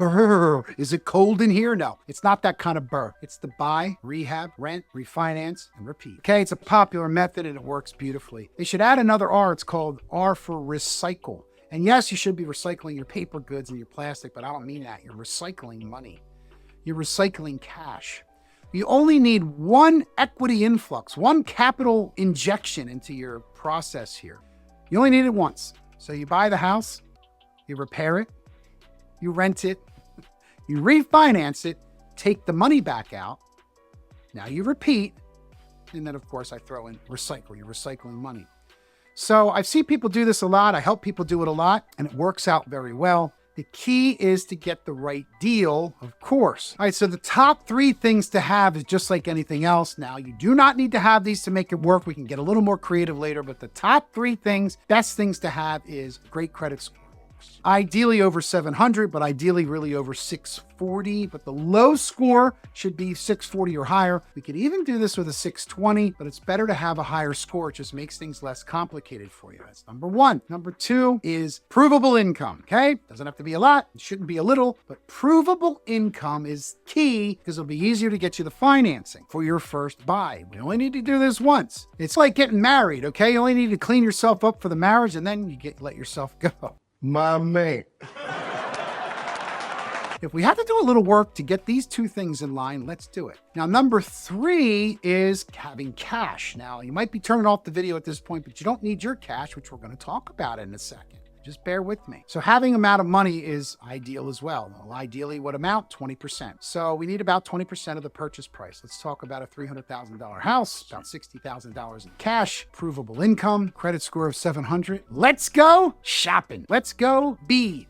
BRRRR. Is it cold in here? No, it's not that kind of burr. It's the buy, rehab, rent, refinance, and repeat. Okay, it's a popular method and it works beautifully. They should add another R. It's called R for recycle. And yes, you should be recycling your paper goods and your plastic, but I don't mean that. You're recycling money. You're recycling cash. You only need one equity influx, one capital injection into your process here. You only need it once. So you buy the house, you repair it, you rent it, you refinance it, take the money back out. Now you repeat. And then of course I throw in recycle. You're recycling money. So I've seen people do this a lot. I help people do it a lot and it works out very well. The key is to get the right deal, of course. All right, so the top 3 things to have is just like anything else. Now, you do not need to have these to make it work. We can get a little more creative later, but the top 3 things, best things to have is great credit score. Ideally over 700, but ideally really over 640. But the low score should be 640 or higher. We could even do this with a 620, but it's better to have a higher score. It just makes things less complicated for you. That's number 1. Number 2 is provable income, okay? Doesn't have to be a lot. It shouldn't be a little, but provable income is key because it'll be easier to get you the financing for your first buy. We only need to do this once. It's like getting married, okay? You only need to clean yourself up for the marriage and then you let yourself go. My man. If we have to do a little work to get these 2 things in line, let's do it. Now, number 3 is having cash. Now, you might be turning off the video at this point, but you don't need your cash, which we're going to talk about in a second. Just bear with me. So having amount of money is ideal as well. Well, ideally, what amount? 20%. So we need about 20% of the purchase price. Let's talk about a $300,000 house, about $60,000 in cash, provable income, credit score of 700. Let's go shopping. Let's go B.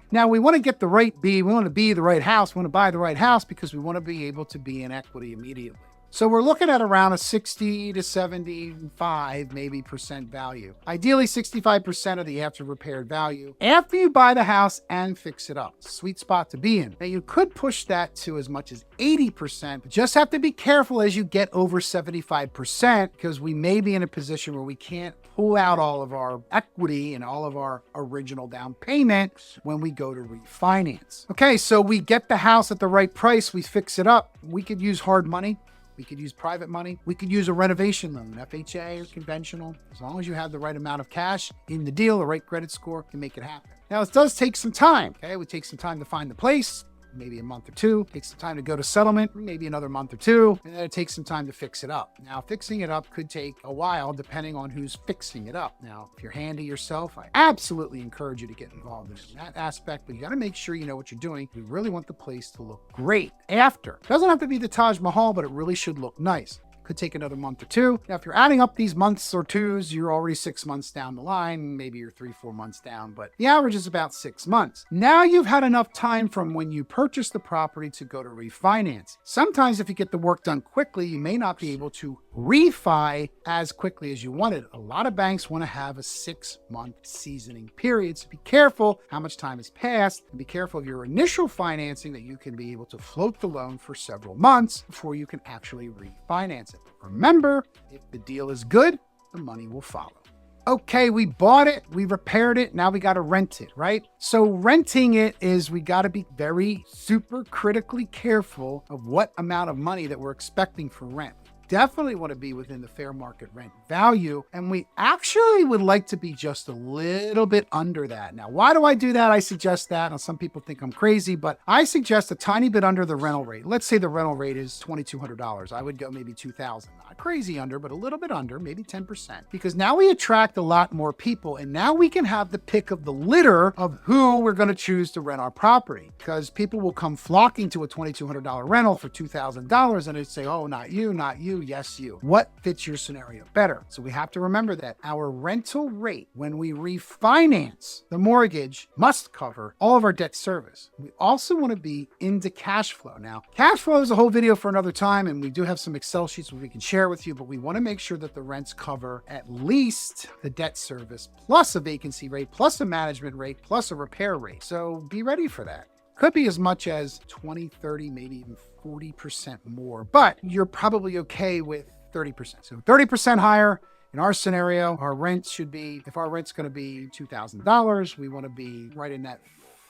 Now, we want to get the right B. We want to be the right house. We want to buy the right house because we want to be able to be in equity immediately. So we're looking at around a 60 to 75 maybe percent value. Ideally 65% of the after repaired value after you buy the house and fix it up. Sweet spot to be in. Now you could push that to as much as 80%, but just have to be careful as you get over 75% because we may be in a position where we can't pull out all of our equity and all of our original down payment when we go to refinance. Okay, so we get the house at the right price, we fix it up. We could use hard money. We could use private money. We could use a renovation loan, FHA or conventional. As long as you have the right amount of cash in the deal, the right credit score can make it happen. Now, it does take some time. Okay, it would take some time to find the place, maybe a month or 2. It takes some time to go to settlement, maybe another month or 2. And then it takes some time to fix it up. Now, fixing it up could take a while depending on who's fixing it up. Now, if you're handy yourself, I absolutely encourage you to get involved in that aspect, but you got to make sure you know what you're doing. We really want the place to look great after. It doesn't have to be the Taj Mahal, but it really should look nice. Could take another month or 2. Now, if you're adding up these months or 2s, you're already 6 months down the line. Maybe you're 3-4 months down, but the average is about 6 months. Now you've had enough time from when you purchased the property to go to refinance. Sometimes if you get the work done quickly, you may not be able to refi as quickly as you wanted. A lot of banks want to have a 6-month seasoning period. So be careful how much time has passed and be careful of your initial financing that you can be able to float the loan for several months before you can actually refinance it. Remember, if the deal is good, the money will follow. Okay, we bought it, we repaired it, now we got to rent it, right? So renting it is we got to be very super critically careful of what amount of money that we're expecting for rent. Definitely want to be within the fair market rent value. And we actually would like to be just a little bit under that. Now, why do I do that? I suggest that. Now, some people think I'm crazy, but I suggest a tiny bit under the rental rate. Let's say the rental rate is $2,200. I would go maybe $2,000. Not crazy under, but a little bit under, maybe 10%. Because now we attract a lot more people. And now we can have the pick of the litter of who we're going to choose to rent our property. Because people will come flocking to a $2,200 rental for $2,000 and they say, oh, not you, not you. Yes, you. What fits your scenario better? So we have to remember that our rental rate when we refinance the mortgage must cover all of our debt service. We also want to be into cash flow. Now, cash flow is a whole video for another time, and we do have some Excel sheets we can share with you, but we want to make sure that the rents cover at least the debt service plus a vacancy rate, plus a management rate, plus a repair rate. So be ready for that. Could be as much as 20, 30, maybe even 40% more, but you're probably okay with 30%. So 30% higher. In our scenario, our rent should be, if our rent's going to be $2,000, we want to be right in that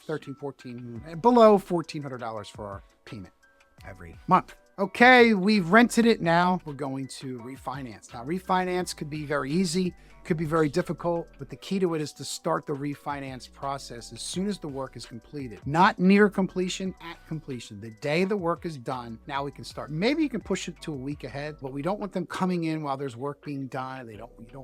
below $1,400 for our payment every month. Okay, we've rented it now. We're going to refinance. Now, refinance could be very easy, could be very difficult, but the key to it is to start the refinance process as soon as the work is completed. Not near completion, at completion. The day the work is done, now we can start. Maybe you can push it to a week ahead, but we don't want them coming in while there's work being done.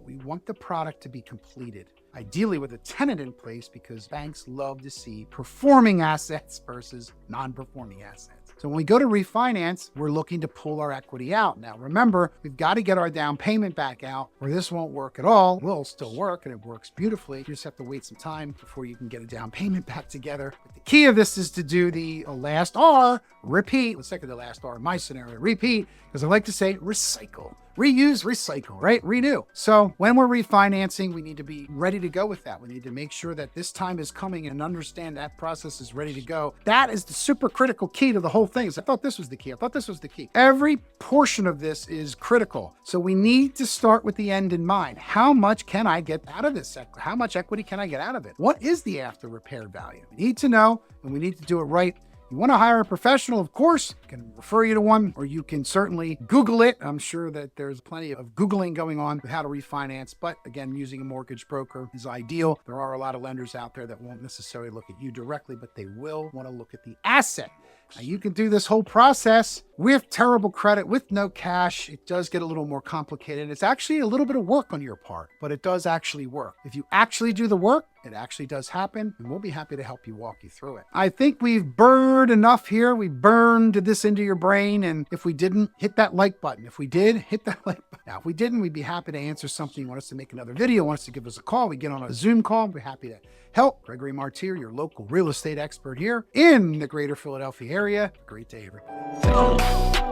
We want the product to be completed. Ideally with a tenant in place, because banks love to see performing assets versus non-performing assets. So when we go to refinance, we're looking to pull our equity out. Now, remember, we've got to get our down payment back out or this won't work at all. It will still work and it works beautifully. You just have to wait some time before you can get a down payment back together. But the key of this is to do the last R, repeat. The second to last R in my scenario, repeat, because I like to say recycle. Reuse, recycle, right? Renew. So when we're refinancing, we need to be ready to go with that. We need to make sure that this time is coming and understand that process is ready to go. That is the super critical key to the whole thing. I thought this was the key. I thought this was the key. Every portion of this is critical. So we need to start with the end in mind. How much can I get out of this? How much equity can I get out of it? What is the after repair value? We need to know, and we need to do it right. You want to hire a professional, of course, I can refer you to one, or you can certainly Google it. I'm sure that there's plenty of Googling going on with how to refinance, but again, using a mortgage broker is ideal. There are a lot of lenders out there that won't necessarily look at you directly, but they will want to look at the asset. Now, you can do this whole process with terrible credit, with no cash. It does get a little more complicated. It's actually a little bit of work on your part, but it does actually work. If you actually do the work, it actually does happen, and we'll be happy to help you walk you through it. I think we've burned enough here. We burned this into your brain, and if we didn't, hit that like button. If we did, hit that like button. Now, if we didn't, we'd be happy to answer something. You want us to make another video, want us to give us a call, we get on a Zoom call, we're happy to help. Gregory Martire, your local real estate expert here in the greater Philadelphia area. Great day, everybody.